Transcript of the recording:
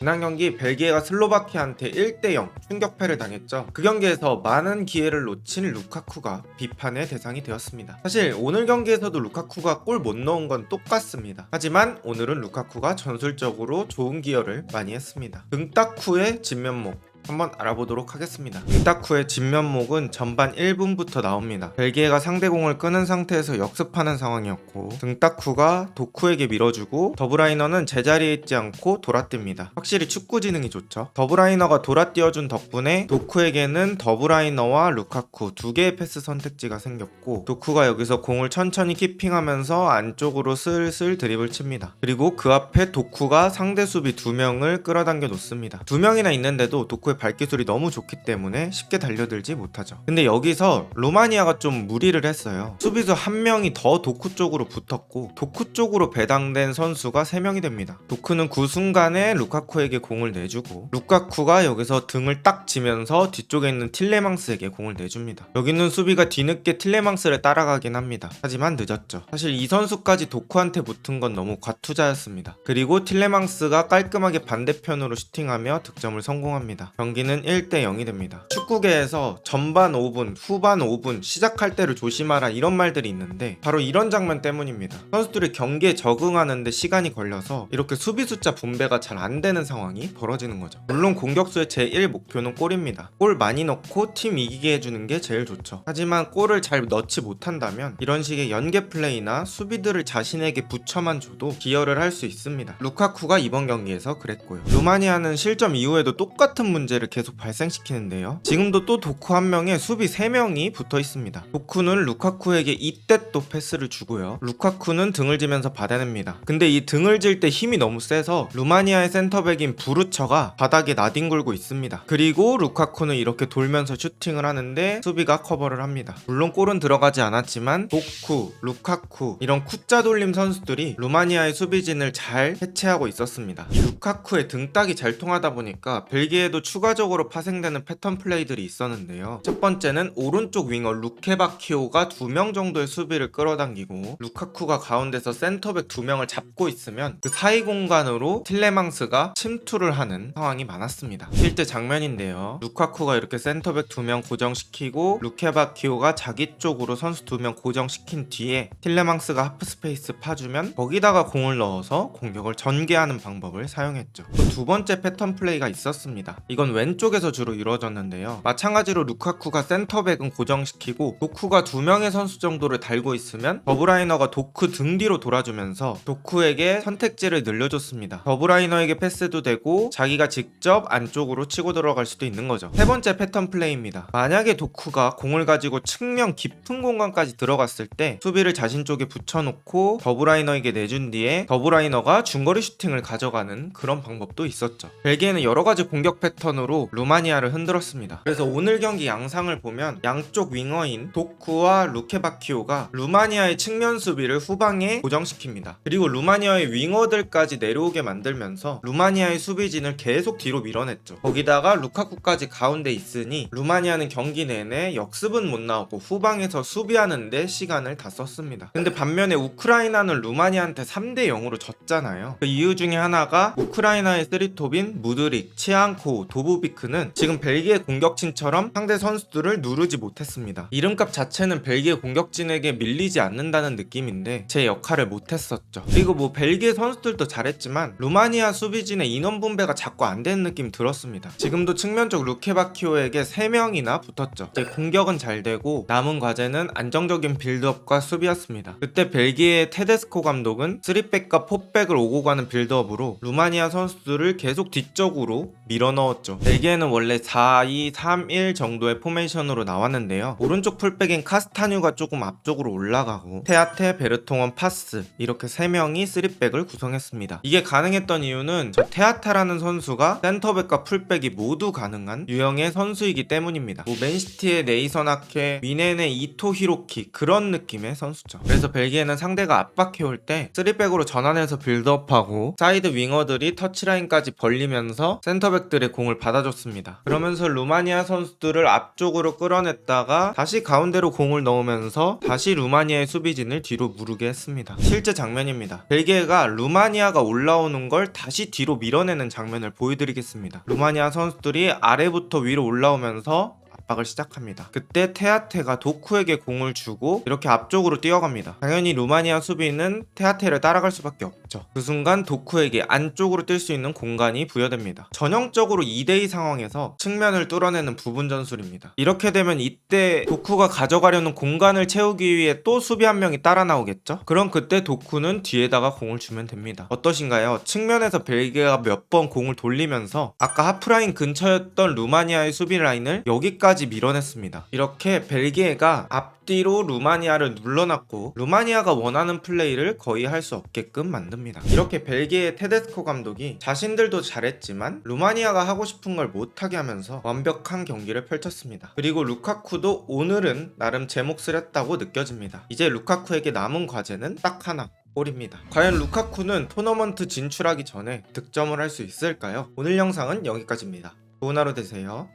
지난 경기 벨기에가 슬로바키아한테 1대0 충격패를 당했죠. 그 경기에서 많은 기회를 놓친 루카쿠가 비판의 대상이 되었습니다. 사실 오늘 경기에서도 루카쿠가 골 못 넣은 건 똑같습니다. 하지만 오늘은 루카쿠가 전술적으로 좋은 기여를 많이 했습니다. 등딱후의 진면목 한번 알아보도록 하겠습니다. 등딱후의 진면목은 전반 1분부터 나옵니다. 벨기에가 상대공을 끄는 상태에서 역습하는 상황이었고 등딱후가 도쿠에게 밀어주고 더브라이너는 제자리에 있지 않고 돌아뜁니다. 확실히 축구 지능이 좋죠. 더브라이너가 돌아뛰어준 덕분에 도쿠에게는 더브라이너와 루카쿠 두 개의 패스 선택지가 생겼고 도쿠가 여기서 공을 천천히 키핑하면서 안쪽으로 슬슬 드립을 칩니다. 그리고 그 앞에 도쿠가 상대 수비 2명을 끌어당겨 놓습니다. 2명이나 있는데도 도쿠의 발기술이 너무 좋기 때문에 쉽게 달려들지 못하죠. 근데 여기서 루마니아가 좀 무리를 했어요. 수비수 1명이 더 도쿠 쪽으로 붙었고 도쿠 쪽으로 배당된 선수가 3명이 됩니다. 도쿠는 그 순간에 루카쿠에게 공을 내주고 루카쿠가 여기서 등을 딱 지면서 뒤쪽에 있는 틸레망스에게 공을 내줍니다. 여기는 수비가 뒤늦게 틸레망스를 따라가긴 합니다. 하지만 늦었죠. 사실 이 선수까지 도쿠한테 붙은 건 너무 과투자였습니다. 그리고 틸레망스가 깔끔하게 반대편으로 슈팅하며 득점을 성공합니다. 경기는 1대0이 됩니다. 축구계에서 전반 5분, 후반 5분, 시작할 때를 조심하라 이런 말들이 있는데 바로 이런 장면 때문입니다. 선수들이 경기에 적응하는데 시간이 걸려서 이렇게 수비 숫자 분배가 잘 안 되는 상황이 벌어지는 거죠. 물론 공격수의 제1 목표는 골입니다. 골 많이 넣고 팀 이기게 해주는 게 제일 좋죠. 하지만 골을 잘 넣지 못한다면 이런 식의 연계 플레이나 수비들을 자신에게 붙여만 줘도 기여를 할 수 있습니다. 루카쿠가 이번 경기에서 그랬고요. 루마니아는 실점 이후에도 똑같은 문제를 계속 발생시키는데요. 지금도 또 도쿠 한 명에 수비 3명이 붙어 있습니다. 도쿠는 루카쿠에게 이때 또 패스를 주고요. 루카쿠는 등을 지면서 받아냅니다. 근데 이 등을 질 때 힘이 너무 세서 루마니아의 센터백인 부르처가 바닥에 나뒹굴고 있습니다. 그리고 루카쿠는 이렇게 돌면서 슈팅을 하는데 수비가 커버를 합니다. 물론 골은 들어가지 않았지만 도쿠, 루카쿠 이런 쿠짜 돌림 선수들이 루마니아의 수비진을 잘 해체하고 있었습니다. 이 루카쿠의 등딱이 잘 통하다 보니까 벨기에도 추가적으로 파생되는 패턴 플레이들이 있었는데요. 첫 번째는 오른쪽 윙어 루케바키오가 2명 정도의 수비를 끌어당기고 루카쿠가 가운데서 센터백 2명을 잡고 있으면 그 사이 공간으로 틸레망스가 침투를 하는 상황이 많았습니다. 실제 장면인데요. 루카쿠가 이렇게 센터백 2명 고정시키고 루케바키오가 자기 쪽으로 선수 2명 고정시킨 뒤에 틸레망스가 하프스페이스 파주면 거기다가 공을 넣어서 공격을 전개하는 방법을 사용했죠. 또 두 번째 패턴 플레이가 있었습니다. 이건 왼쪽에서 주로 이루어졌는데요. 마찬가지로 루카쿠가 센터백은 고정시키고 도쿠가 2명의 선수 정도를 달고 있으면 더브라이너가 도쿠 등 뒤로 돌아주면서 도쿠에게 선택지를 늘려줬습니다. 더브라이너에게 패스도 되고 자기가 직접 안쪽으로 치고 들어갈 수도 있는 거죠. 세 번째 패턴 플레이입니다. 만약에 도쿠가 공을 가지고 측면 깊은 공간까지 들어갔을 때 수비를 자신 쪽에 붙여놓고 더브라이너에게 내준 뒤에 더브라이너가 중거리 슈팅을 가져가는 그런 방법도 있었죠. 벨기에는 여러가지 공격 패턴으로 루마니아를 흔들었습니다. 그래서 오늘 경기 양상을 보면 양쪽 윙어인 도쿠와 루케바키오가 루마니아의 측면 수비를 후방에 고정시킵니다. 그리고 루마니아의 윙어들까지 내려오게 만들면서 루마니아의 수비진을 계속 뒤로 밀어냈죠. 거기다가 루카쿠까지 가운데 있으니 루마니아는 경기 내내 역습은 못 나오고 후방에서 수비하는데 시간을 다 썼습니다. 근데 반면에 우크라이나는 루마니아한테 3대0으로 졌잖아요. 그 이유 중에 하나가 우크라이나의 쓰리톱인 무드릭, 치앙코, 도부비크는 지금 벨기에 공격진처럼 상대 선수들을 누르지 못했습니다. 이름값 자체는 벨기에 공격진에게 밀리지 않는다는 느낌인데 제 역할을 못했었죠. 그리고 뭐 벨기에 선수들도 잘했지만 루마니아 수비진의 인원 분배가 자꾸 안 되는 느낌이 들었습니다. 지금도 측면적 루케바키오에게 3명이나 붙었죠. 이제 공격은 잘 되고 남은 과제는 안정적인 빌드업과 수비였습니다. 그때 벨기에의 테데스코 감독은 3백과 4백을 오고 가는 빌드업으로 루마니아 선수들을 계속 뒤쪽으로 밀어넣었죠. 벨기에는 원래 4-2-3-1 정도의 포메이션으로 나왔는데요. 오른쪽 풀백인 카스타뉴가 조금 앞쪽으로 올라가고 테아테, 베르통원, 파스 이렇게 3명이 3백을 구성했습니다. 이게 가능했던 이유는 저 테아타라는 선수가 센터백과 풀백이 모두 가능한 유형의 선수이기 때문입니다. 뭐 맨시티의 네이선 아케, 미넨의 이토 히로키 그런 느낌의 선수죠. 그래서 벨기에는 상대가 압박해올 때 3백으로 전환해서 빌드업하고 사이드 윙어들이 터치라인까지 벌리면서 센터백들의 공을 받아줬습니다. 그러면서 루마니아 선수들을 앞쪽으로 끌어냈다가 다시 가운데로 공을 넣으면서 다시 루마니아의 수비진을 뒤로 무르게 했습니다. 실제 장면입니다. 벨기에가 루마니아가 올라오는 걸 다시 뒤로 밀어내는 장면을 보여드리겠습니다. 루마니아 선수들이 아래부터 위로 올라오면서 압박을 시작합니다. 그때 테아테가 도쿠에게 공을 주고 이렇게 앞쪽으로 뛰어갑니다. 당연히 루마니아 수비는 테아테를 따라갈 수밖에 없죠. 그 순간 도쿠에게 안쪽으로 뛸 수 있는 공간이 부여됩니다. 전형적으로 2대2 상황에서 측면을 뚫어내는 부분 전술입니다. 이렇게 되면 이때 도쿠가 가져가려는 공간을 채우기 위해 또 수비 한 명이 따라 나오겠죠? 그럼 그때 도쿠는 뒤에다가 공을 주면 됩니다. 어떠신가요? 측면에서 벨기에가 몇 번 공을 돌리면서 아까 하프라인 근처였던 루마니아의 수비 라인을 여기까지 밀어냈습니다. 이렇게 벨기에가 앞뒤로 루마니아를 눌러놨고 루마니아가 원하는 플레이를 거의 할 수 없게끔 만듭니다. 이렇게 벨기에 테데스코 감독이 자신들도 잘했지만 루마니아가 하고 싶은 걸 못하게 하면서 완벽한 경기를 펼쳤습니다. 그리고 루카쿠도 오늘은 나름 제 몫을 했다고 느껴집니다. 이제 루카쿠에게 남은 과제는 딱 하나, 골입니다. 과연 루카쿠는 토너먼트 진출하기 전에 득점을 할 수 있을까요? 오늘 영상은 여기까지입니다. 좋은 하루 되세요.